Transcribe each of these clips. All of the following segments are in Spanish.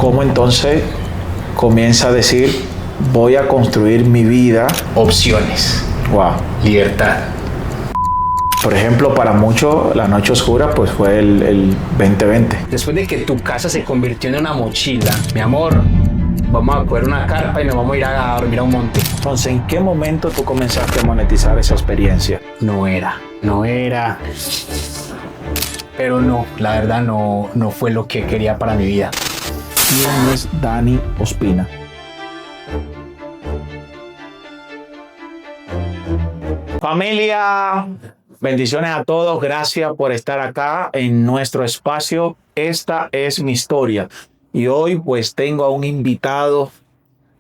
cómo entonces comienza a decir, voy a construir mi vida. Opciones. Wow. Libertad. Por ejemplo, para muchos, la noche oscura pues fue el 2020. Después de que tu casa se convirtió en una mochila, mi amor, vamos a coger una carpa y nos vamos a ir a dormir a un monte. Entonces, ¿en qué momento tú comenzaste a monetizar esa experiencia? No era. Pero no, la verdad no fue lo que quería para mi vida. ¿Quién es Dani Ospina? Familia, bendiciones a todos. Gracias por estar acá en nuestro espacio. Esta es mi historia. Y hoy pues tengo a un invitado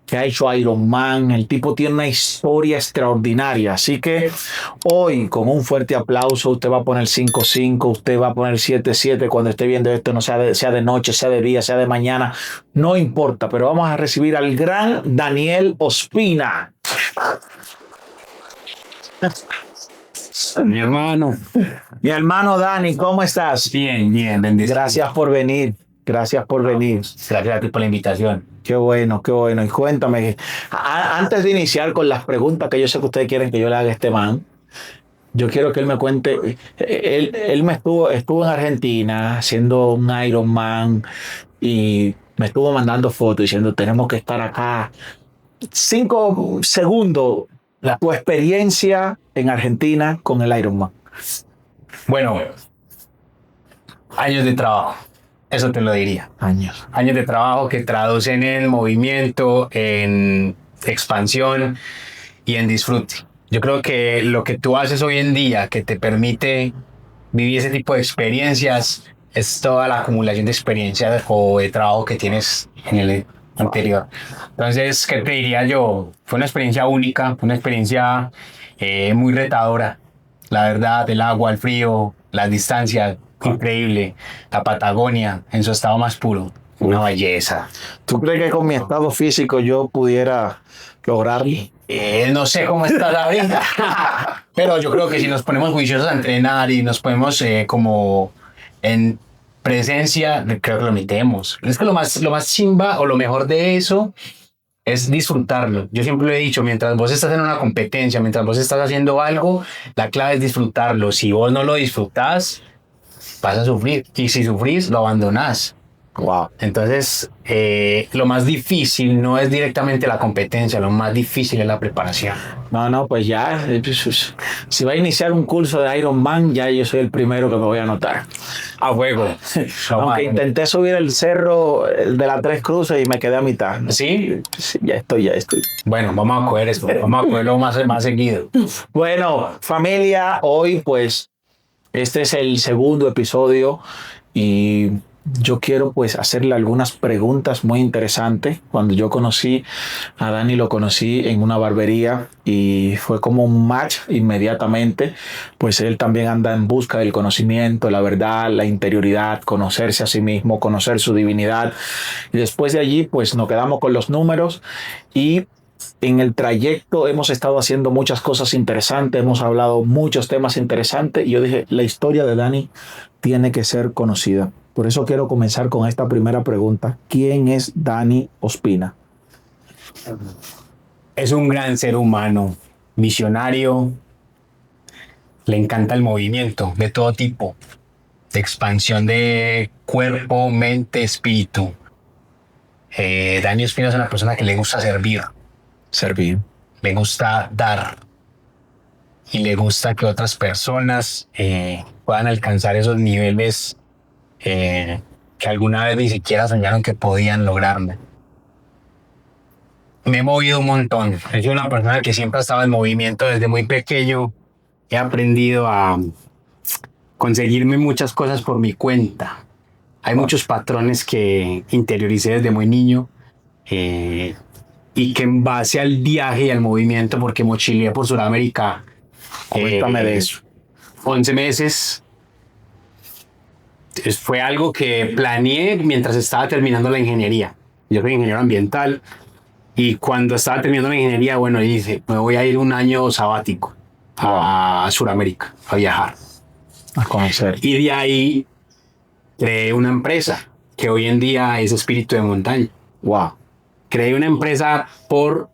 que ha hecho Ironman. El tipo tiene una historia extraordinaria. Así que hoy, con un fuerte aplauso, usted va a poner 5-5, usted va a poner 7-7 cuando esté viendo esto, no sea de noche, sea de día, sea de mañana. No importa, pero vamos a recibir al gran Daniel Ospina. Mi hermano. Mi hermano Dani, ¿cómo estás? Bien, bendiciones. Gracias por venir. Gracias por venir. Gracias a ti por la invitación. Qué bueno, qué bueno. Y cuéntame, antes de iniciar con las preguntas que yo sé que ustedes quieren que yo le haga a este man, yo quiero que él me cuente. Él estuvo en Argentina haciendo un Ironman y me estuvo mandando fotos diciendo, tenemos que estar acá. 5 segundos, tu experiencia en Argentina con el Ironman. Bueno, años de trabajo. Eso te lo diría. Años. Años de trabajo que traducen en movimiento, en expansión y en disfrute. Yo creo que lo que tú haces hoy en día, que te permite vivir ese tipo de experiencias, es toda la acumulación de experiencias o de trabajo que tienes en el anterior. Entonces, ¿qué te diría yo? Fue una experiencia única, fue una experiencia muy retadora. La verdad, el agua, el frío, las distancias, increíble. La Patagonia en su estado más puro, una belleza. ¿Tú crees que con mi estado físico yo pudiera lograrlo? No sé cómo está la vida, pero yo creo que si nos ponemos juiciosos a entrenar y nos ponemos como en presencia, creo que lo metemos. Es que lo más chimba o lo mejor de eso es disfrutarlo. Yo siempre lo he dicho, mientras vos estás en una competencia, mientras vos estás haciendo algo, la clave es disfrutarlo. Si vos no lo disfrutás, vas a sufrir. Y si sufrís, lo abandonás. Wow. Entonces, lo más difícil no es directamente la competencia, lo más difícil es la preparación. No, pues ya, si va a iniciar un curso de Ironman, ya yo soy el primero que me voy a anotar. A fuego. Aunque intenté subir el cerro de las Tres Cruces y me quedé a mitad. ¿Sí? Sí, ya estoy. Bueno, vamos a coger esto, vamos a cogerlo más seguido. Bueno, familia, hoy pues este es el segundo episodio y yo quiero pues hacerle algunas preguntas muy interesantes. Cuando yo conocí a Dani, lo conocí en una barbería y fue como un match inmediatamente. Pues él también anda en busca del conocimiento, la verdad, la interioridad, conocerse a sí mismo, conocer su divinidad. Y después de allí pues nos quedamos con los números y en el trayecto hemos estado haciendo muchas cosas interesantes, hemos hablado muchos temas interesantes y yo dije, la historia de Dani tiene que ser conocida. Por eso quiero comenzar con esta primera pregunta. ¿Quién es Dani Ospina? Es un gran ser humano, visionario, le encanta el movimiento de todo tipo, de expansión de cuerpo, mente, espíritu. Dani Ospina es una persona que le gusta servir. Le gusta dar y le gusta que otras personas puedan alcanzar esos niveles que alguna vez ni siquiera soñaron que podían lograrme. Me he movido un montón. He sido una persona que siempre ha estado en movimiento desde muy pequeño. He aprendido a conseguirme muchas cosas por mi cuenta. Hay muchos patrones que interioricé desde muy niño y que en base al viaje y al movimiento, porque mochileé por Sudamérica. Cuéntame de eso. 11 meses. Fue algo que planeé mientras estaba terminando la ingeniería. Yo soy ingeniero ambiental y cuando estaba terminando la ingeniería, bueno, dije, me voy a ir un año sabático a Sudamérica, a viajar. A conocer. Y de ahí creé una empresa que hoy en día es Espíritu de Montaña. Wow. Creé una empresa por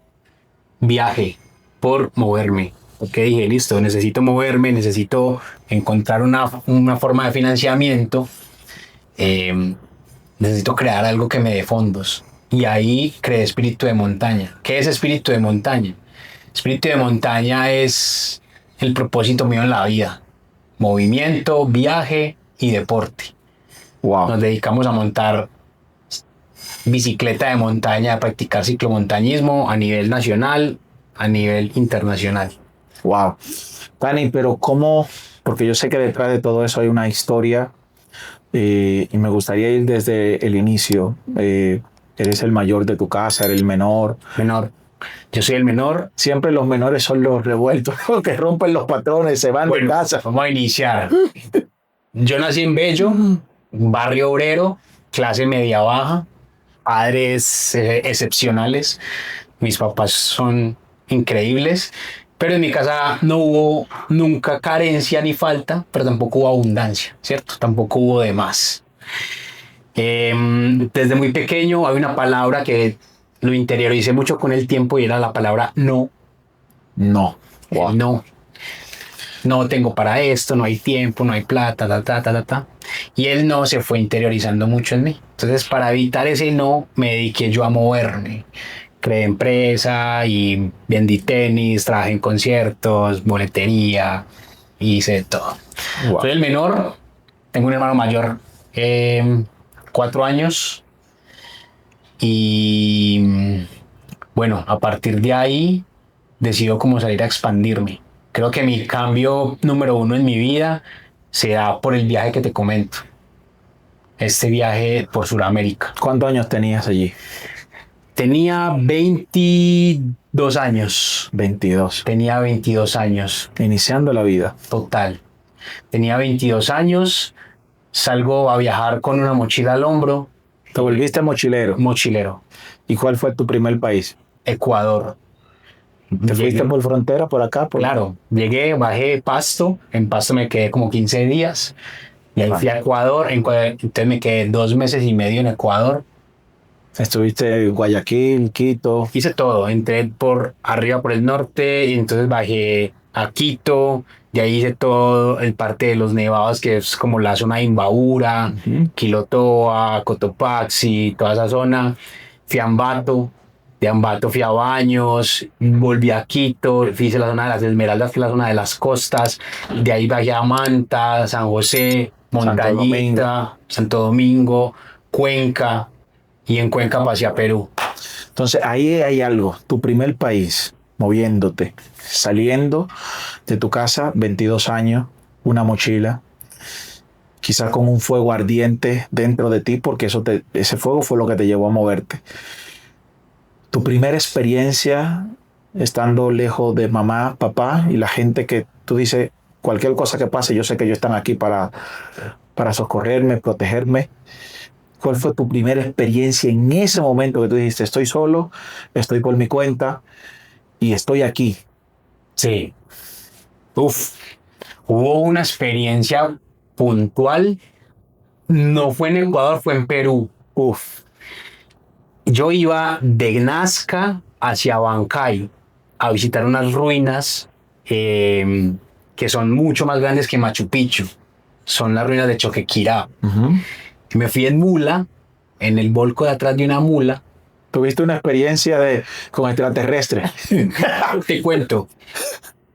viaje, por moverme. Porque dije, listo, necesito moverme, necesito encontrar una forma de financiamiento, necesito crear algo que me dé fondos. Y ahí creé Espíritu de Montaña. ¿Qué es Espíritu de Montaña? Espíritu de Montaña es el propósito mío en la vida. Movimiento, viaje y deporte. Wow. Nos dedicamos a montar bicicleta de montaña, a practicar ciclomontañismo a nivel nacional, a nivel internacional. Wow. Dani, pero ¿cómo? Porque yo sé que detrás de todo eso hay una historia y me gustaría ir desde el inicio. Eres el mayor de tu casa, eres el menor. Menor. Yo soy el menor. Siempre los menores son los revueltos, los que rompen los patrones, se van de Bueno, casa. vamos a iniciar. Yo nací en Bello, barrio obrero, clase media baja, padres excepcionales. Mis papás son increíbles, pero en mi casa no hubo nunca carencia ni falta, pero tampoco hubo abundancia, ¿cierto? Tampoco hubo de más. Desde muy pequeño hay una palabra que lo interioricé mucho con el tiempo y era la palabra no. No. Wow. No. No tengo para esto, no hay tiempo, no hay plata, Y el no se fue interiorizando mucho en mí. Entonces, para evitar ese no, me dediqué yo a moverme. Creé empresa y vendí tenis, trabajé en conciertos, boletería, hice de todo. Wow. Soy el menor, tengo un hermano mayor, 4 años. Y bueno, a partir de ahí decido cómo salir a expandirme. Creo que mi cambio número 1 en mi vida se da por el viaje que te comento. Este viaje por Sudamérica. ¿Cuántos años tenías allí? Tenía 22 años. 22. Tenía 22 años. Iniciando la vida. Total. Tenía 22 años. Salgo a viajar con una mochila al hombro. ¿Te volviste mochilero? Mochilero. ¿Y cuál fue tu primer país? Ecuador. ¿Te fuiste por frontera, por acá? Claro, llegué, bajé Pasto, en Pasto me quedé como 15 días, y ahí fui a Ecuador, entonces me quedé 2 meses y medio en Ecuador. Estuviste en Guayaquil, Quito. Hice todo, entré por arriba por el norte, y entonces bajé a Quito, de ahí hice todo el parte de los nevados, que es como la zona de Imbabura, Quilotoa, Cotopaxi, toda esa zona. Fui a Ambato. De Ambato fui a Baños, volví a Quito, hice la zona de las Esmeraldas, que es la zona de las costas. De ahí bajé a Manta, San José, Montañita, Santo Domingo, Cuenca, y en Cuenca pasé a Perú. Entonces ahí hay algo, tu primer país, moviéndote, saliendo de tu casa, 22 años, una mochila, quizás con un fuego ardiente dentro de ti, porque ese fuego fue lo que te llevó a moverte. Tu primera experiencia estando lejos de mamá, papá y la gente que tú dices, cualquier cosa que pase, yo sé que ellos están aquí para socorrerme, protegerme. ¿Cuál fue tu primera experiencia en ese momento que tú dijiste, estoy solo, estoy por mi cuenta y estoy aquí? Sí. Hubo una experiencia puntual. No fue en Ecuador, fue en Perú. Yo iba de Nazca hacia Bancay a visitar unas ruinas que son mucho más grandes que Machu Picchu. Son las ruinas de Choquequirá. Me fui en mula, en el volco de atrás de una mula. ¿Tuviste una experiencia con extraterrestres? Te cuento.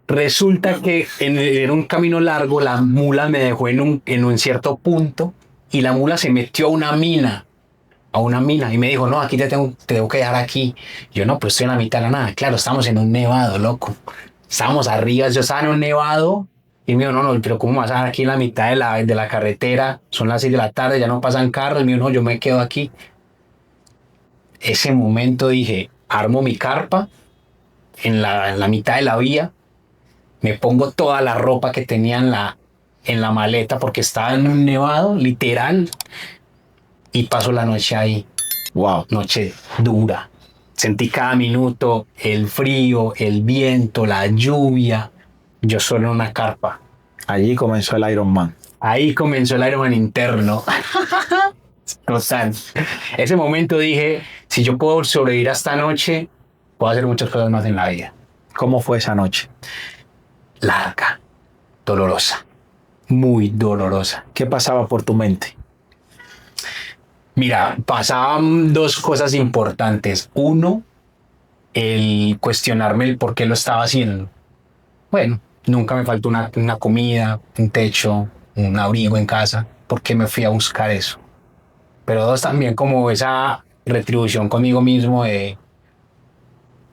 Resulta que en un camino largo la mula me dejó en un cierto punto y la mula se metió a una mina y me dijo, no, aquí te tengo que dejar aquí. Yo no, pues estoy en la mitad de la nada. Claro, estamos en un nevado, loco. Estábamos arriba, yo estaba en un nevado y me dijo, no, pero ¿cómo vas a dejar aquí en la mitad de la carretera? Son las 6 de la tarde, ya no pasan carros. Y me dijo, no, yo me quedo aquí. Ese momento dije, armo mi carpa en la mitad de la vía, me pongo toda la ropa que tenía en la maleta porque estaba en un nevado, literal, y paso la noche ahí. Wow. Noche dura. Sentí cada minuto el frío, el viento, la lluvia. Yo solo en una carpa. Allí comenzó el Iron Man. Ahí comenzó el Iron Man interno. Total. Ese momento dije, si yo puedo sobrevivir a esta noche, puedo hacer muchas cosas más en la vida. ¿Cómo fue esa noche? Larga, dolorosa, muy dolorosa. ¿Qué pasaba por tu mente? Mira, pasaban dos cosas importantes. Uno, el cuestionarme el por qué lo estaba haciendo. Bueno, nunca me faltó una comida, un techo, un abrigo en casa. ¿Por qué me fui a buscar eso? Pero dos, también como esa retribución conmigo mismo de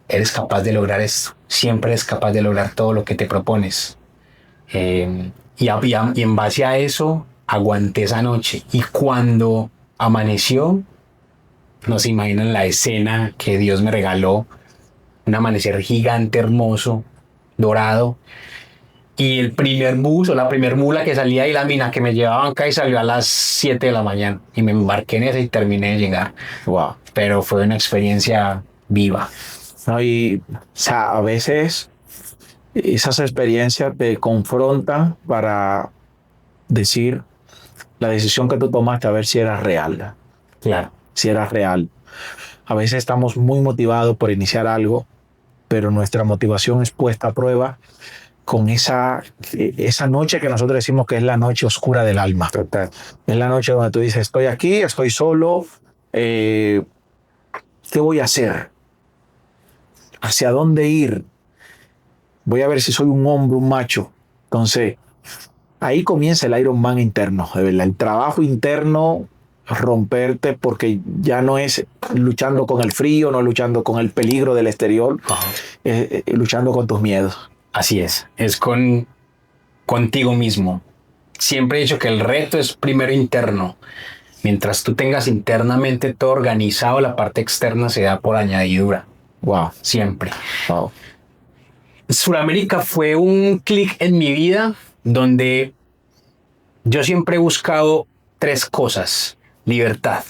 eres capaz de lograr esto. Siempre eres capaz de lograr todo lo que te propones. Y en base a eso, aguanté esa noche. Y cuando amaneció, no se imaginan la escena que Dios me regaló. Un amanecer gigante, hermoso, dorado. Y el primer bus o la primer mula que salía de la mina que me llevaban acá y salió a las 7 de la mañana. Y me embarqué en ese y terminé de llegar. Wow. Pero fue una experiencia viva. No, y, o sea, a veces esas experiencias te confrontan para decir la decisión que tú tomaste a ver si era real, Claro. si era real. A veces estamos muy motivados por iniciar algo, pero nuestra motivación es puesta a prueba con esa noche que nosotros decimos que es la noche oscura del alma. Total. Es la noche donde tú dices, estoy aquí, estoy solo, ¿qué voy a hacer? ¿Hacia dónde ir? Voy a ver si soy un hombre, un macho. Entonces, ahí comienza el Iron Man interno, de verdad. El trabajo interno, romperte, porque ya no es luchando con el frío, no luchando con el peligro del exterior, luchando con tus miedos. Así es contigo mismo. Siempre he dicho que el reto es primero interno. Mientras tú tengas internamente todo organizado, la parte externa se da por añadidura. Wow, Siempre. wow. Suramérica fue un clic en mi vida donde yo siempre he buscado tres cosas. Libertad,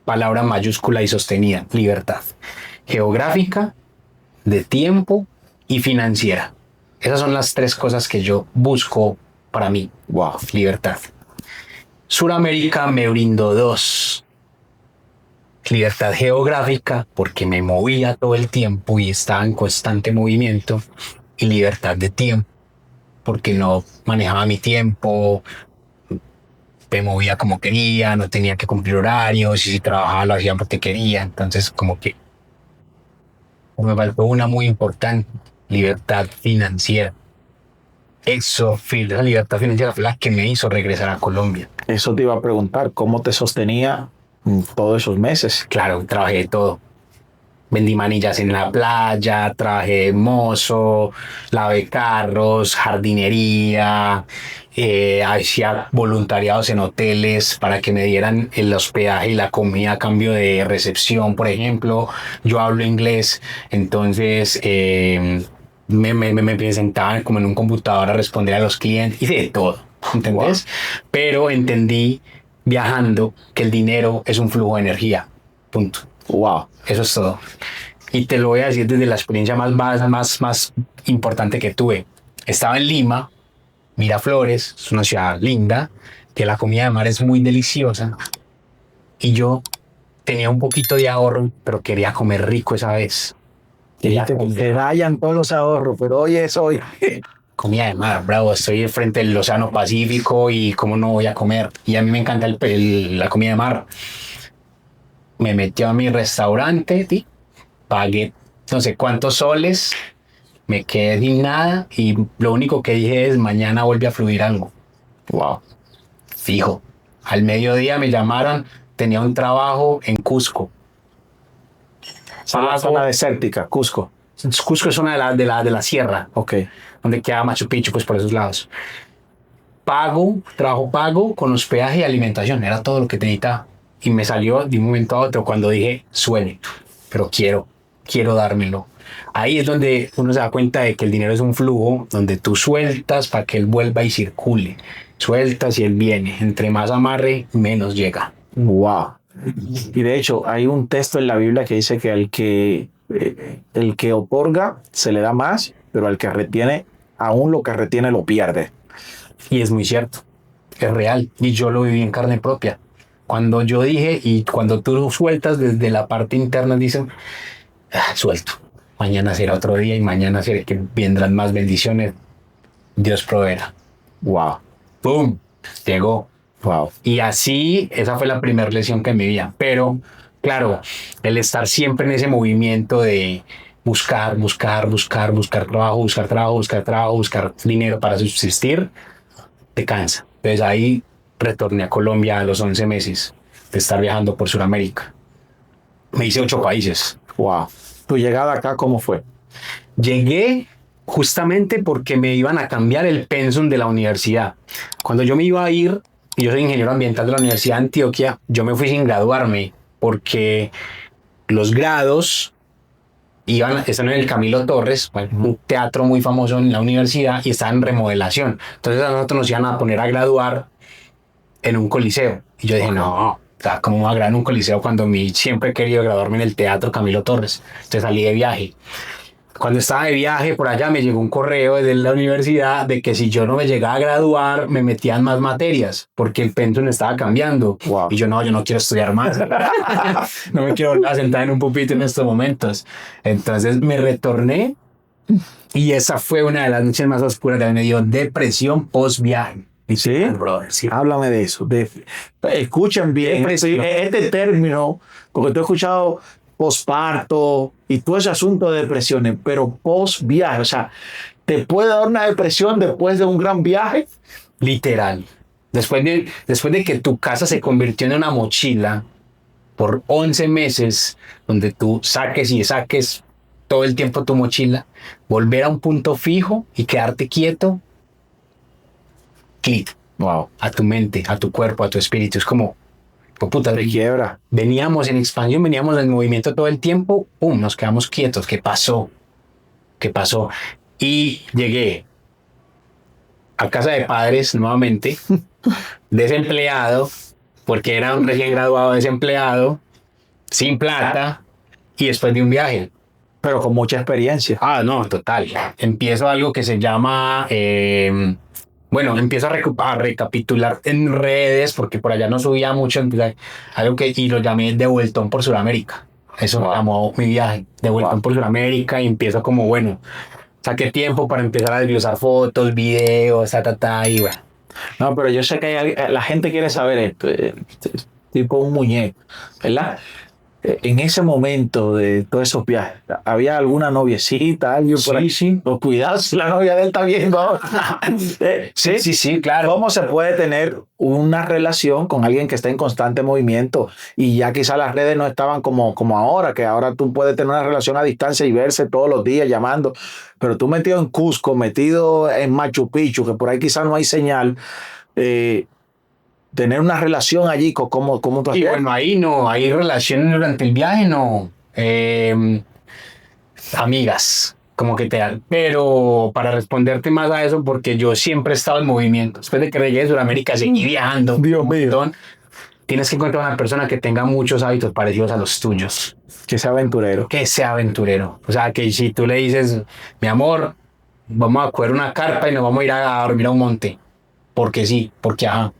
palabra mayúscula y sostenida, libertad. Geográfica, de tiempo y financiera. Esas son las tres cosas que yo busco para mí. Wow. Libertad. Suramérica me brindó dos. Libertad geográfica, porque me movía todo el tiempo y estaba en constante movimiento. Y libertad de tiempo, porque no manejaba mi tiempo, me movía como quería, no tenía que cumplir horarios y si trabajaba lo hacía porque quería. Entonces, como que me faltó una muy importante, libertad financiera. Esa libertad financiera fue la que me hizo regresar a Colombia. Eso te iba a preguntar, ¿cómo te sostenía todos esos meses? Claro, trabajé de todo. Vendí manillas en la playa, trabajé de mozo, lavé carros, jardinería, hacía voluntariados en hoteles para que me dieran el hospedaje y la comida a cambio de recepción, por ejemplo. Yo hablo inglés, entonces me sentaba como en un computador a responder a los clientes, hice de todo, ¿entendés? Wow. Pero entendí viajando que el dinero es un flujo de energía, punto. Wow. Eso es todo. Y te lo voy a decir desde la experiencia más importante que tuve. Estaba en Lima, Miraflores, es una ciudad linda, que la comida de mar es muy deliciosa. Y yo tenía un poquito de ahorro, pero quería comer rico esa vez. Te dañan todos los ahorros, pero hoy es hoy. Comida de mar, bravo, estoy frente al Océano Pacífico y cómo no voy a comer. Y a mí me encanta la comida de mar. Me metió a mi restaurante, ¿sí? Pagué no sé cuántos soles, me quedé sin nada y lo único que dije es mañana vuelve a fluir algo. Wow. Fijo. Al mediodía me llamaron, tenía un trabajo en Cusco. Es una zona desértica, Cusco. Cusco es una de la sierra. Ok. Donde queda Machu Picchu, pues por esos lados. Trabajo pago con hospedaje y alimentación, era todo lo que necesitaba. Y me salió de un momento a otro cuando dije, suene, pero quiero dármelo. Ahí es donde uno se da cuenta de que el dinero es un flujo, donde tú sueltas para que él vuelva y circule. Sueltas y él viene. Entre más amarre, menos llega. Wow. Y de hecho, hay un texto en la Biblia que dice que el que otorga se le da más, pero al que retiene, aún lo que retiene lo pierde. Y es muy cierto. Es real. Y yo lo viví en carne propia. Cuando yo dije, y cuando tú sueltas desde la parte interna, dicen, suelto. Mañana será otro día y mañana será que vendrán más bendiciones. Dios proveerá. Wow, ¡Pum! Llegó. wow. Y así, esa fue la primera lección que me vivía. Pero, claro, el estar siempre en ese movimiento de buscar trabajo, buscar dinero para subsistir, te cansa. Entonces ahí retorné a Colombia a los 11 meses de estar viajando por Sudamérica. Me hice 8 países. Wow. ¿Tu llegada acá cómo fue? Llegué justamente porque me iban a cambiar el pensum de la universidad. Cuando yo me iba a ir, y yo soy ingeniero ambiental de la Universidad de Antioquia, yo me fui sin graduarme porque los grados están en el Camilo Torres, un teatro muy famoso en la universidad, y estaban en remodelación. Entonces a nosotros nos iban a poner a graduar en un coliseo. Y yo dije, no, o sea, ¿cómo voy a graduar en un coliseo cuando siempre he querido graduarme en el teatro Camilo Torres? Entonces salí de viaje. Cuando estaba de viaje por allá me llegó un correo de la universidad de que si yo no me llegaba a graduar me metían más materias porque el pensum estaba cambiando. Wow. Y yo no quiero estudiar más. No me quiero volver a sentar en un pupitre en estos momentos. Entonces me retorné y esa fue una de las noches más oscuras que me dio depresión post viaje. ¿Sí? Brother, sí. Háblame de eso. Escuchen bien este término, porque tú has escuchado posparto y todo ese asunto de depresiones, pero post viaje, o sea, ¿te puede dar una depresión después de un gran viaje? Literal. Después de que tu casa se convirtió en una mochila por 11 meses, donde tú saques y saques todo el tiempo tu mochila, volver a un punto fijo y quedarte quieto, clic. Wow. A tu mente, a tu cuerpo, a tu espíritu. Es como, oh, puta, Te quiebra. veníamos en expansión, veníamos en movimiento todo el tiempo, ¡pum! Nos quedamos quietos. ¿Qué pasó? ¿Qué pasó? Y llegué a casa de padres nuevamente, desempleado, porque era un recién graduado desempleado, sin plata, y después de un viaje. Pero con mucha experiencia. Ah, no, total. Empiezo algo que se llama, empiezo a recapitular en redes, porque por allá no subía mucho, algo y lo llamé de vueltón por Sudamérica. Eso llamó mi viaje, de vueltón por Sudamérica, y empiezo como, saqué tiempo para empezar a desglosar fotos, videos, y bueno. No, pero yo sé que la gente quiere saber esto, tipo un muñeco, ¿verdad? En ese momento de todos esos viajes, ¿había alguna noviecita, alguien por ahí? Sí. Pues cuidado si la novia de él está viendo. Sí, claro. ¿Cómo se puede tener una relación con alguien que está en constante movimiento? Y ya quizás las redes no estaban como ahora, que ahora tú puedes tener una relación a distancia y verse todos los días llamando. Pero tú metido en Cusco, metido en Machu Picchu, que por ahí quizás no hay señal, tener una relación allí, ¿cómo tú Y hacías? bueno, ahí no, hay relaciones durante el viaje, no. Amigas, como que te dan. Pero para responderte más a eso, porque yo siempre he estado en movimiento. Después de que llegué a Sudamérica, seguí viajando. Dios mío. Tienes que encontrar una persona que tenga muchos hábitos parecidos a los tuyos. Que sea aventurero. Que sea aventurero. O sea, que si tú le dices, mi amor, vamos a coger una carpa y nos vamos a ir a dormir a un monte. Porque sí, porque ajá.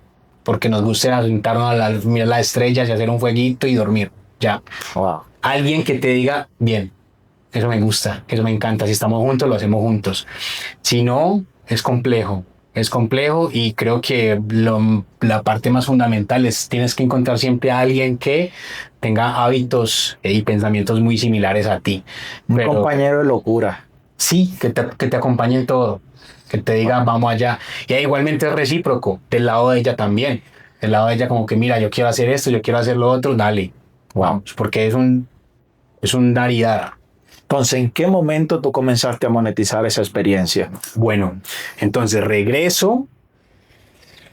Porque nos gusta sentarnos a mirar las estrellas y hacer un fueguito y dormir. Ya. Wow. Alguien que te diga, bien, eso me gusta, eso me encanta. Si estamos juntos, lo hacemos juntos. Si no, es complejo. Es complejo y creo que la parte más fundamental es tienes que encontrar siempre a alguien que tenga hábitos y pensamientos muy similares a ti. Un compañero de locura. Sí, que te acompañe en todo. Que te diga, vamos allá. Y igualmente es recíproco, del lado de ella también. Del lado de ella como que, mira, yo quiero hacer esto, yo quiero hacer lo otro, dale. Vamos, porque es un dar y dar. Entonces, ¿en qué momento tú comenzaste a monetizar esa experiencia? Bueno, entonces regreso,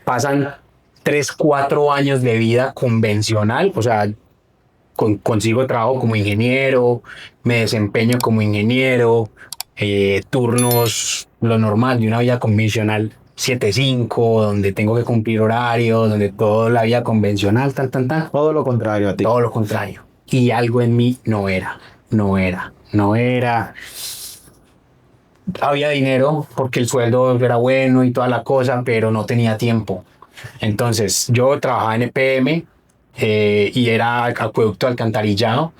pasan 3, 4 años de vida convencional, o sea, consigo trabajo como ingeniero, me desempeño como ingeniero, turnos, lo normal de una vida convencional, 7-5, donde tengo que cumplir horarios, donde toda la vida convencional, Todo lo contrario a ti. Todo lo contrario. Y algo en mí no era. Había dinero porque el sueldo era bueno y toda la cosa, pero no tenía tiempo. Entonces yo trabajaba en EPM, y era acueducto alcantarillado,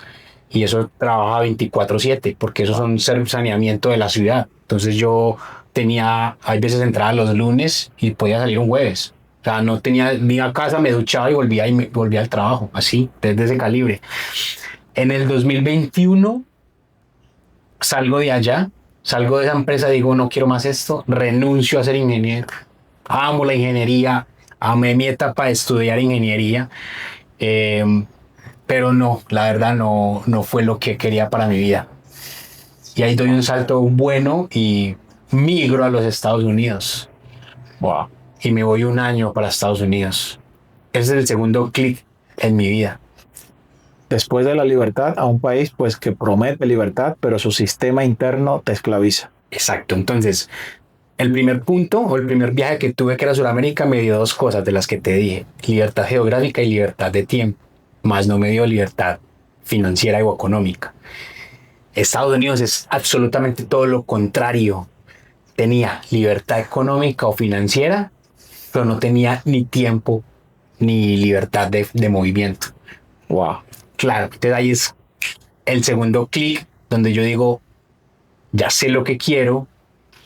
y eso trabaja 24/7 porque eso son saneamiento de la ciudad. Entonces yo hay veces entraba los lunes y podía salir un jueves. O sea, no tenía, ni a casa, me duchaba y me volvía al trabajo, así, desde ese calibre. En el 2021 salgo de allá, salgo de esa empresa, digo, no quiero más esto, renuncio a ser ingeniero. Amo la ingeniería, amé mi etapa de estudiar ingeniería, eh, pero no, la verdad no fue lo que quería para mi vida. Y ahí doy un salto bueno y migro a los Estados Unidos. Wow. Y me voy un año para Estados Unidos. Ese es el segundo clic en mi vida. Después de la libertad, a un país pues que promete libertad, pero su sistema interno te esclaviza. Exacto. Entonces, el primer punto o el primer viaje que tuve, que era Sudamérica, me dio dos cosas de las que te dije: libertad geográfica y libertad de tiempo. Más no me dio libertad financiera o económica. Estados Unidos es absolutamente todo lo contrario. Tenía libertad económica o financiera, pero no tenía ni tiempo ni libertad de movimiento. Wow. Claro, entonces ahí es el segundo clic donde yo digo, ya sé lo que quiero,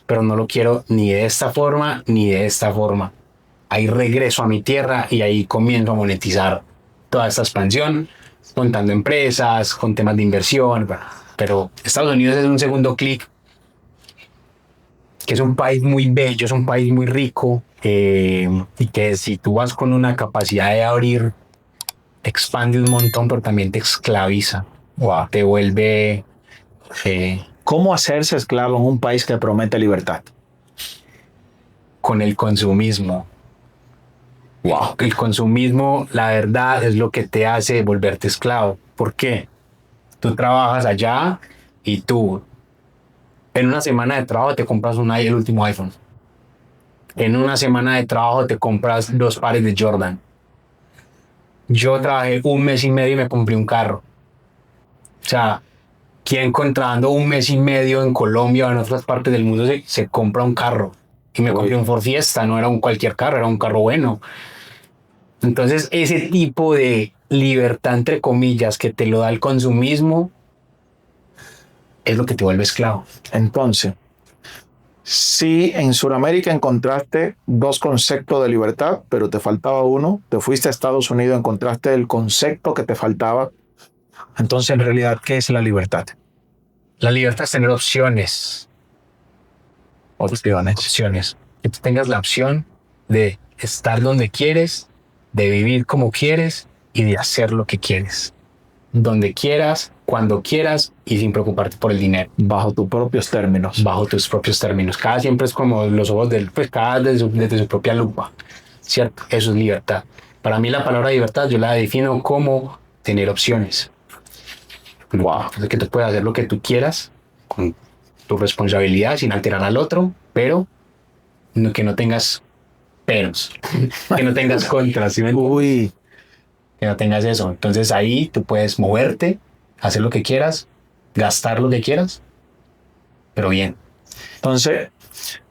pero no lo quiero ni de esta forma ni de esta forma. Ahí regreso a mi tierra y ahí comienzo a monetizar toda esta expansión, montando empresas, con temas de inversión. Bueno, pero Estados Unidos es un segundo clic, que es un país muy bello, es un país muy rico, y que si tú vas con una capacidad de abrir, te expande un montón, pero también te esclaviza. Wow. Te vuelve ¿Cómo hacerse esclavo en un país que promete libertad? con el consumismo. Wow. El consumismo, la verdad, es lo que te hace volverte esclavo. ¿Por qué? Tú trabajas allá y tú en una semana de trabajo te compras el último iPhone. En una semana de trabajo te compras 2 pares de Jordan. Yo trabajé un mes y medio y me compré un carro. O sea, ¿quién encontrando un mes y medio en Colombia o en otras partes del mundo se compra un carro? Y me compré un Ford Fiesta, no era un cualquier carro, era un carro bueno. Entonces, ese tipo de libertad, entre comillas, que te lo da el consumismo, es lo que te vuelve esclavo. Entonces, si en Sudamérica encontraste dos conceptos de libertad, pero te faltaba uno, te fuiste a Estados Unidos, encontraste el concepto que te faltaba. Entonces, en realidad, ¿qué es la libertad? La libertad es tener opciones. Opciones. Que tú tengas la opción de estar donde quieres, de vivir como quieres y de hacer lo que quieres. Donde quieras, cuando quieras y sin preocuparte por el dinero. Bajo tus propios términos. Bajo tus propios términos. Cada siempre es como los ojos pues cada desde su propia lupa. ¿Cierto? Eso es libertad. Para mí la palabra libertad yo la defino como tener opciones. Wow. Que tú puedes hacer lo que tú quieras con tu responsabilidad sin alterar al otro, pero que no tengas peros, que no tengas contras, ¿sí? Uy. Que no tengas eso. Entonces ahí tú puedes moverte, hacer lo que quieras, gastar lo que quieras, pero bien. Entonces,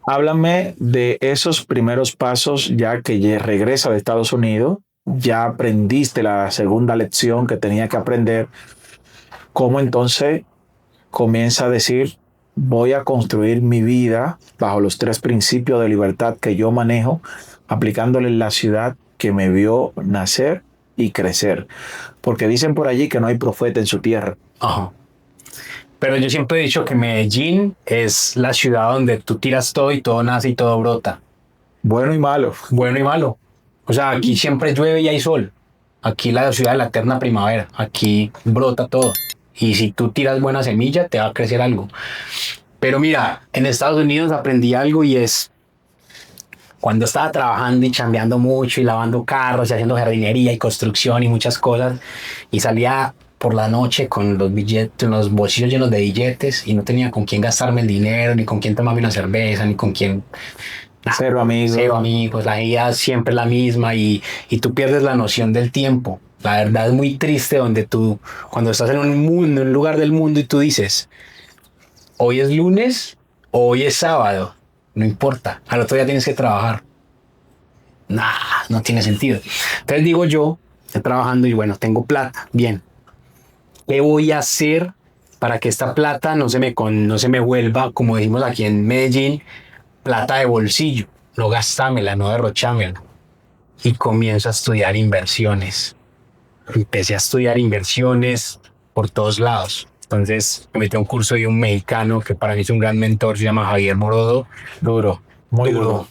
háblame de esos primeros pasos ya que ya regresa de Estados Unidos, ya aprendiste la segunda lección que tenía que aprender. ¿Cómo entonces comienza a decir, voy a construir mi vida bajo los 3 principios de libertad que yo manejo, aplicándole en la ciudad que me vio nacer y crecer? Porque dicen por allí que no hay profeta en su tierra. Ajá. Pero yo siempre he dicho que Medellín es la ciudad donde tú tiras todo y todo nace y todo brota. Bueno y malo. Bueno y malo. O sea, aquí siempre llueve y hay sol. Aquí la ciudad de la eterna primavera. Aquí brota todo. Y si tú tiras buena semilla, te va a crecer algo. Pero mira, en Estados Unidos aprendí algo, y es cuando estaba trabajando y chambeando mucho y lavando carros y haciendo jardinería y construcción y muchas cosas, y salía por la noche con los billetes, los bolsillos llenos de billetes, y no tenía con quién gastarme el dinero, ni con quién tomarme una cerveza, ni con quién... Cero amigos. Cero amigos, la vida siempre es la misma, y tú pierdes la noción del tiempo. La verdad es muy triste donde tú, cuando estás en un mundo, en un lugar del mundo, y tú dices, hoy es lunes o hoy es sábado, no importa, al otro día tienes que trabajar. Nah, no tiene sentido. Entonces digo yo estoy trabajando y bueno, tengo plata, bien. ¿Qué voy a hacer para que esta plata no se me vuelva, como decimos aquí en Medellín, plata de bolsillo? No gastámela, no derrochámela. Y comienzo a estudiar inversiones. Empecé a estudiar inversiones por todos lados. Entonces me metí a un curso de un mexicano que para mí es un gran mentor, se llama Javier Morodo. Duro, muy duro.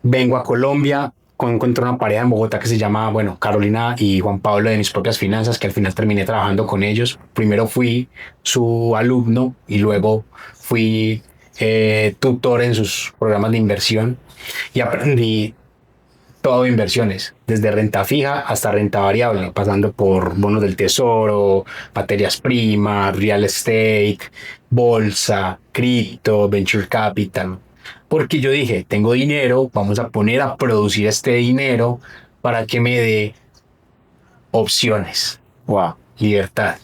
Vengo a Colombia, encontré una pareja en Bogotá que se llama, bueno, Carolina y Juan Pablo de Mis Propias Finanzas, que al final terminé trabajando con ellos. Primero fui su alumno y luego fui tutor en sus programas de inversión y aprendí todo de inversiones, desde renta fija hasta renta variable, pasando por bonos del tesoro, materias primas, real estate, bolsa, cripto, venture capital. Porque yo dije, tengo dinero, vamos a poner a producir este dinero para que me dé opciones, Wow. libertad,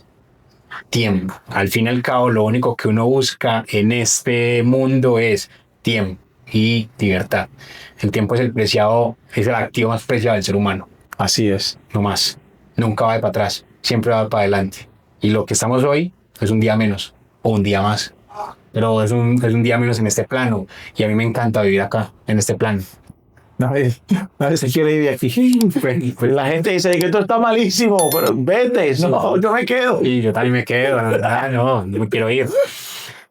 tiempo. Al fin y al cabo, lo único que uno busca en este mundo es tiempo y libertad. El tiempo es el activo más preciado del ser humano, Así es. no más. Nunca va de para atrás, siempre va para adelante. Y lo que estamos hoy es un día menos o un día más. Pero es un día menos en este plano. Y a mí me encanta vivir acá, en este plano. Nadie se quiere ir de aquí. Pues la gente dice que esto está malísimo, pero vete. No, yo me quedo. Y yo también me quedo, la verdad, no me quiero ir.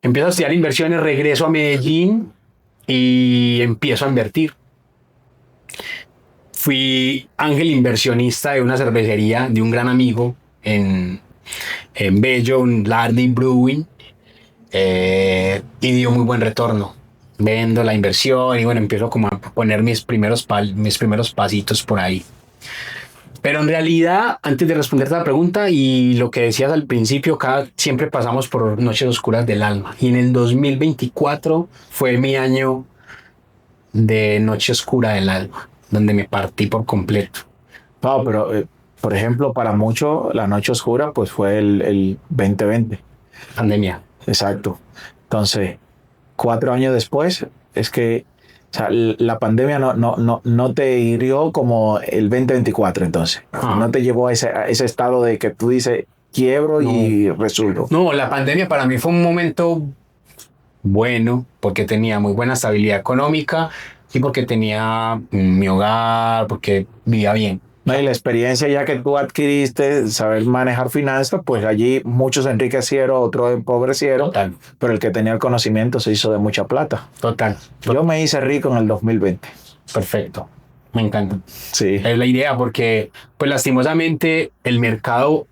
Empiezo a estudiar inversiones, regreso a Medellín y empiezo a invertir. Fui ángel inversionista de una cervecería de un gran amigo en Bello, un Lardy Brewing, y dio muy buen retorno. Vendo la inversión y bueno, empiezo como a poner mis primeros pasitos por ahí. Pero en realidad, antes de responderte a la pregunta y lo que decías al principio, siempre pasamos por noches oscuras del alma. Y en el 2024 fue mi año de noche oscura del alma, donde me partí por completo. No, pero por ejemplo, para muchos la noche oscura pues fue el 2020. Pandemia. Exacto. Entonces, 4 años después, es que o sea, la pandemia no te hirió como el 2024, entonces. No te llevó a ese estado de que tú dices, quiebro y resuelvo. No, la pandemia para mí fue un momento bueno porque tenía muy buena estabilidad económica y porque tenía mi hogar, porque vivía bien. No, y la experiencia ya que tú adquiriste, saber manejar finanzas, pues allí muchos se enriquecieron, otros empobrecieron, Total, pero el que tenía el conocimiento se hizo de mucha plata. total. Yo me hice rico en el 2020. Perfecto. Me encanta. Sí. Es la idea porque, pues lastimosamente, el mercado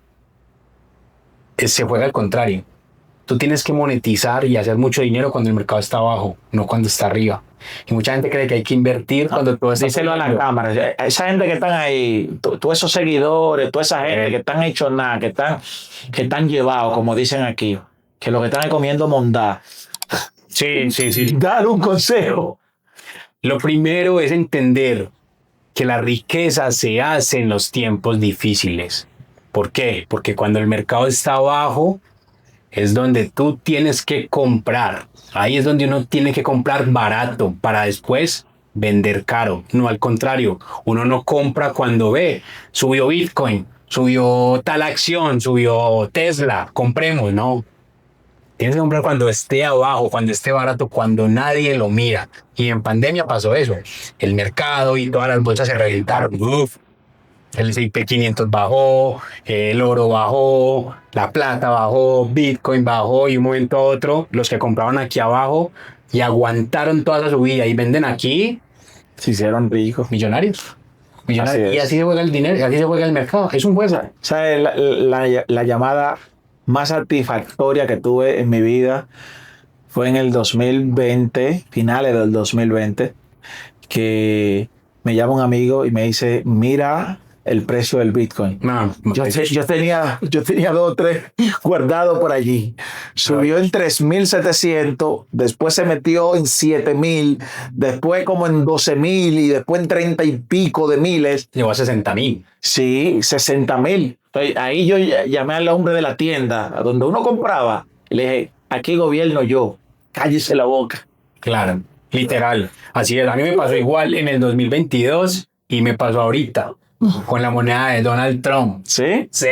se juega al contrario. Tú tienes que monetizar y hacer mucho dinero cuando el mercado está abajo, no cuando está arriba. Y mucha gente cree que hay que invertir cuando todo está Díselo a la subiendo. cámara. Esa gente que están ahí, todos esos seguidores, toda esa gente que están hechos nada, que están llevados, como dicen aquí, que lo que están es comiendo mondá. Sí, sí, sí. Dar un consejo. Lo primero es entender que la riqueza se hace en los tiempos difíciles. ¿Por qué? Porque cuando el mercado está abajo es donde tú tienes que comprar. Ahí es donde uno tiene que comprar barato para después vender caro. No al contrario, uno no compra cuando ve, subió Bitcoin, subió tal acción, subió Tesla, compremos, no. Tienes que comprar cuando esté abajo, cuando esté barato, cuando nadie lo mira. Y en pandemia pasó eso. El mercado y todas las bolsas se reventaron. Uf. El S&P 500 bajó, el oro bajó, la plata bajó, Bitcoin bajó y un momento a otro los que compraban aquí abajo y aguantaron toda esa subida y venden aquí, Se hicieron ricos. millonarios. Así Y es. así se juega el dinero, y así se juega el mercado. Es un juego. ¿Sabes? La llamada más satisfactoria que tuve en mi vida fue en el 2020, finales del 2020, que me llama un amigo y me dice, mira el precio del Bitcoin. No, Yo tenía 2 o 3 guardados por allí. Subió en 3.700, después se metió en 7.000, después como en 12.000 y después en 30 y pico de miles. llegó a 60,000. Sí, 60.000. Ahí yo llamé al hombre de la tienda, a donde uno compraba, y le dije, aquí gobierno yo, cállese la boca. Claro, literal. Así es, a mí me pasó igual en el 2022 y me pasó ahorita. con la moneda de Donald Trump. ¿Sí? Sí.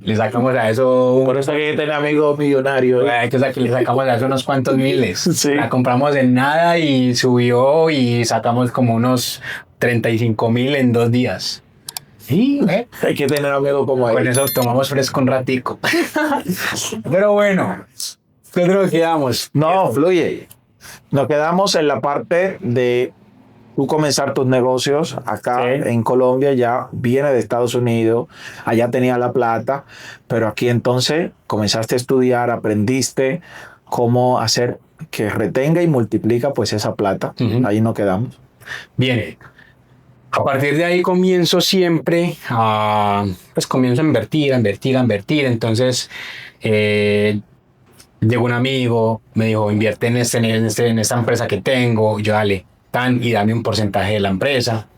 Le sacamos a eso. Por eso que tener amigos millonarios. Le sacamos a eso unos cuantos miles. Sí. La compramos en nada y subió y sacamos como unos 35,000 en 2 días. Sí, Hay que tener amigos como con él. eso tomamos fresco un ratico. Pero bueno, ¿qué nos quedamos? No, fluye. Nos quedamos en la parte de tú comenzar tus negocios acá Sí. en Colombia, ya viene de Estados Unidos, allá tenía la plata, pero aquí entonces comenzaste a estudiar, aprendiste cómo hacer que retenga y multiplica pues esa plata. Ujú. Ahí nos quedamos. Bien. A partir de ahí comienzo siempre pues comienzo a invertir. Entonces, llegó un amigo, me dijo, invierte en esta empresa que tengo. Yo, dale, y dame un porcentaje de la empresa.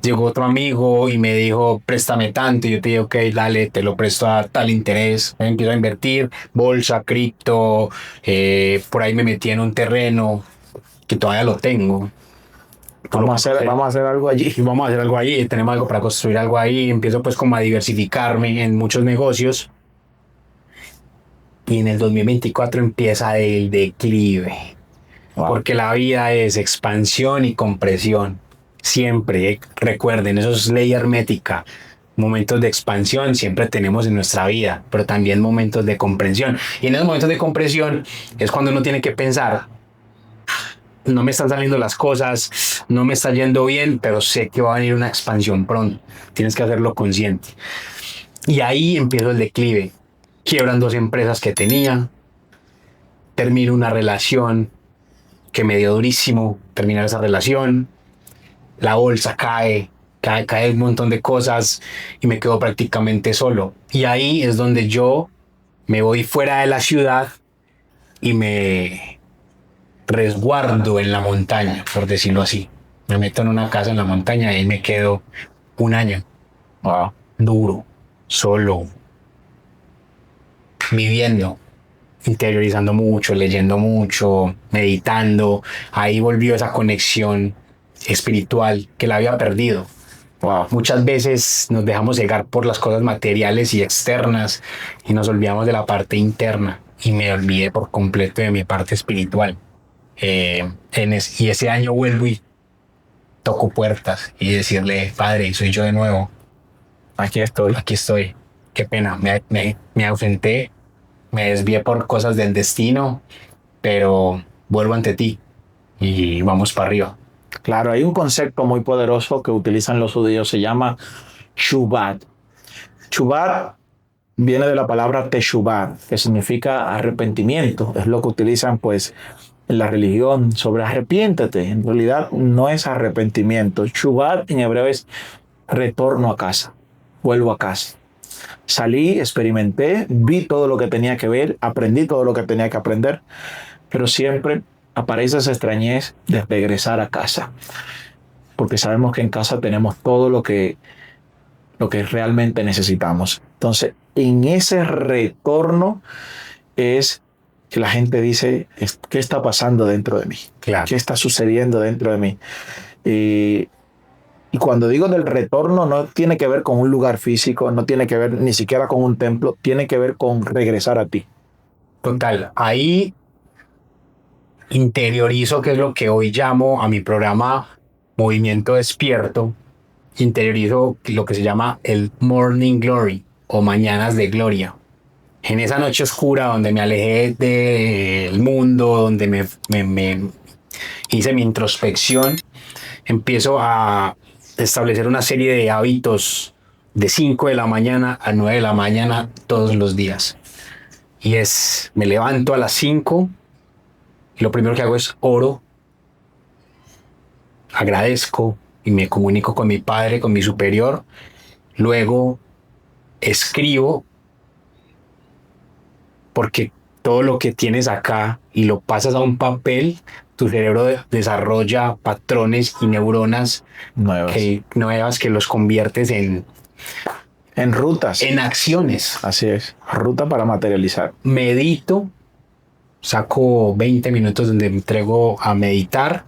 Llegó otro amigo y me dijo, préstame tanto. Y yo te dije, ok, dale, te lo presto a tal interés. Empiezo a invertir, bolsa, cripto, por ahí me metí en un terreno que todavía lo tengo. Vamos a hacer algo allí. Y vamos a hacer algo ahí, tenemos algo para construir algo ahí. Empiezo pues como a diversificarme en muchos negocios. Y en el 2024 empieza el declive. Wow. Porque la vida es expansión y compresión. Siempre, recuerden, eso es ley hermética. Momentos de expansión siempre tenemos en nuestra vida, pero también momentos de comprensión. Y en esos momentos de compresión es cuando uno tiene que pensar, no me están saliendo las cosas, no me está yendo bien, pero sé que va a venir una expansión pronto. Tienes que hacerlo consciente. Y ahí empiezo el declive. Quiebran 2 empresas que tenía. Termino una relación que me dio durísimo terminar esa relación. La bolsa cae un montón de cosas y me quedo prácticamente solo. Y ahí es donde yo me voy fuera de la ciudad y me resguardo en la montaña, por decirlo así. Me meto en una casa en la montaña y me quedo 1 año. Wow. Duro, solo, viviendo, interiorizando mucho, leyendo mucho, meditando. Ahí volvió esa conexión espiritual que la había perdido. Wow. Muchas veces nos dejamos llegar por las cosas materiales y externas y nos olvidamos de la parte interna, y me olvidé por completo de mi parte espiritual. Y ese año vuelvo y toco puertas y decirle, Padre, soy yo de nuevo, Aquí estoy. aquí estoy. Qué pena, me ausenté, me desvié por cosas del destino, pero vuelvo ante ti y vamos para arriba. Claro, hay un concepto muy poderoso que utilizan los judíos, se llama Shubat. Shubat viene de la palabra Teshuvah, que significa arrepentimiento. Es lo que utilizan pues en la religión sobre arrepiéntete. En realidad no es arrepentimiento. Shubat en hebreo es retorno a casa, vuelvo a casa. Salí, experimenté, vi todo lo que tenía que ver, aprendí todo lo que tenía que aprender, pero siempre aparece esa extrañez de regresar a casa, porque sabemos que en casa tenemos todo lo que realmente necesitamos. Entonces, en ese retorno es que la gente dice, ¿qué está pasando dentro de mí? Claro. ¿Qué está sucediendo dentro de mí? Y cuando digo del retorno, no tiene que ver con un lugar físico, no tiene que ver ni siquiera con un templo, tiene que ver con regresar a ti. Total, ahí interiorizo, que es lo que hoy llamo a mi programa Movimiento Despierto, interiorizo lo que se llama el Morning Glory o Mañanas de Gloria. En esa noche oscura donde me alejé del mundo, donde me hice mi introspección, empiezo a establecer una serie de hábitos de 5 de la mañana a 9 de la mañana todos los días. Y me levanto a las 5 y lo primero que hago es oro, agradezco y me comunico con mi padre, con mi superior. Luego escribo, porque todo lo que tienes acá y lo pasas a un papel, tu cerebro desarrolla patrones y neuronas nuevas que los conviertes en rutas. En acciones. Así es, ruta para materializar. Medito, saco 20 minutos donde me entrego a meditar.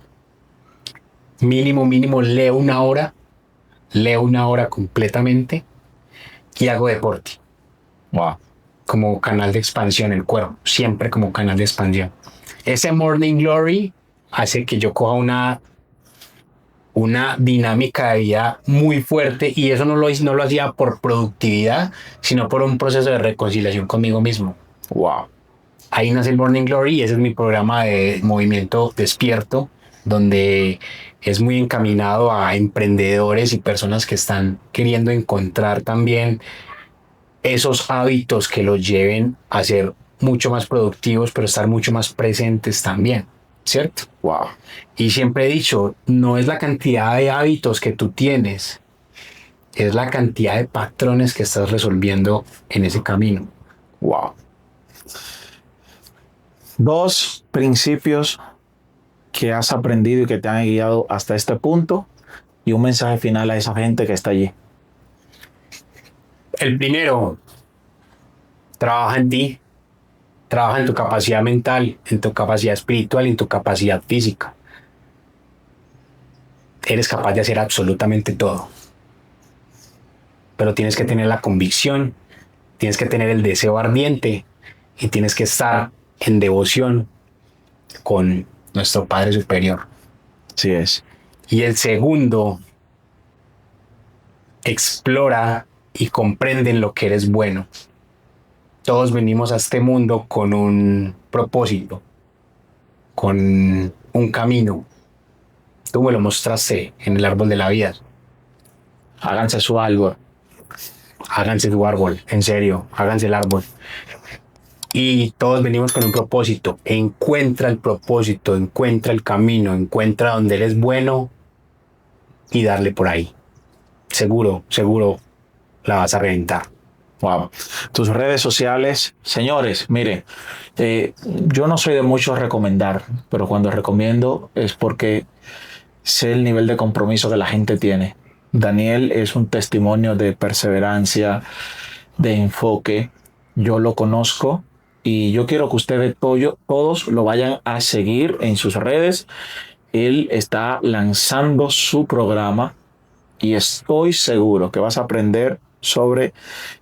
Mínimo leo 1 hora. leo 1 hora completamente y hago deporte Wow. como canal de expansión, el cuerpo, siempre como canal de expansión. Ese Morning Glory hace que yo coja una dinámica de vida muy fuerte, y eso no lo hacía por productividad, sino por un proceso de reconciliación conmigo mismo. Wow. Ahí nace el Morning Glory, y ese es mi programa de movimiento despierto, donde es muy encaminado a emprendedores y personas que están queriendo encontrar también esos hábitos que los lleven a ser mucho más productivos, pero estar mucho más presentes también, ¿cierto? Wow. Y siempre he dicho, no es la cantidad de hábitos que tú tienes, es la cantidad de patrones que estás resolviendo en ese camino. Wow. 2 principios que has aprendido y que te han guiado hasta este punto, y un mensaje final a esa gente que está allí. El primero, trabaja en ti, trabaja en tu capacidad mental, en tu capacidad espiritual y en tu capacidad física. Eres capaz de hacer absolutamente todo, pero tienes que tener la convicción, tienes que tener el deseo ardiente y tienes que estar en devoción con nuestro Padre Superior. Así es. Y el segundo, explora y comprende en lo que eres bueno. Todos venimos a este mundo con un propósito, con un camino. Tú me lo mostraste en el árbol de la vida. Háganse su algo. Háganse tu árbol, en serio, háganse el árbol. Y todos venimos con un propósito. Encuentra el propósito, encuentra el camino, encuentra donde eres bueno y darle por ahí. Seguro, seguro la vas a reventar. Wow. Tus redes sociales, señores, miren, yo no soy de mucho recomendar, pero cuando recomiendo es porque sé el nivel de compromiso que la gente tiene. Daniel es un testimonio de perseverancia, de enfoque. Yo lo conozco y yo quiero que ustedes todos lo vayan a seguir en sus redes. Él está lanzando su programa y estoy seguro que vas a aprender sobre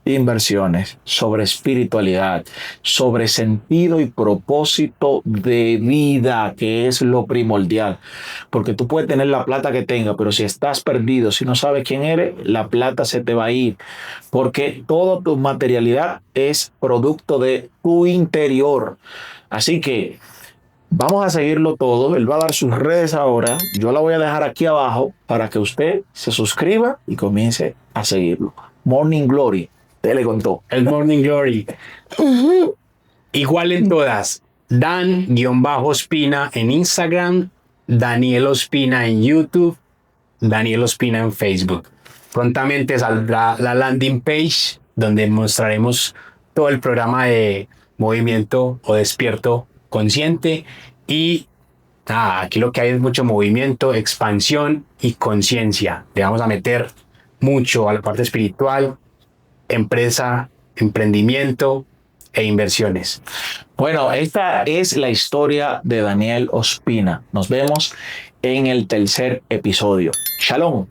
inversiones, sobre espiritualidad, sobre sentido y propósito de vida, que es lo primordial. Porque tú puedes tener la plata que tengas, pero si estás perdido, si no sabes quién eres, la plata se te va a ir. Porque toda tu materialidad es producto de tu interior. Así que vamos a seguirlo todo. Él va a dar sus redes ahora. Yo la voy a dejar aquí abajo para que usted se suscriba y comience a seguirlo. Morning Glory. Te le contó. El Morning Glory. Igual en todas. Dan-Ospina en Instagram, Daniel Ospina en YouTube, Daniel Ospina en Facebook. Prontamente saldrá la landing page donde mostraremos todo el programa de movimiento o despierto consciente. Y aquí lo que hay es mucho movimiento, expansión y conciencia. Le vamos a meter mucho a la parte espiritual, empresa, emprendimiento e inversiones. Bueno, esta es la historia de Daniel Ospina. Nos vemos en el tercer episodio. Shalom.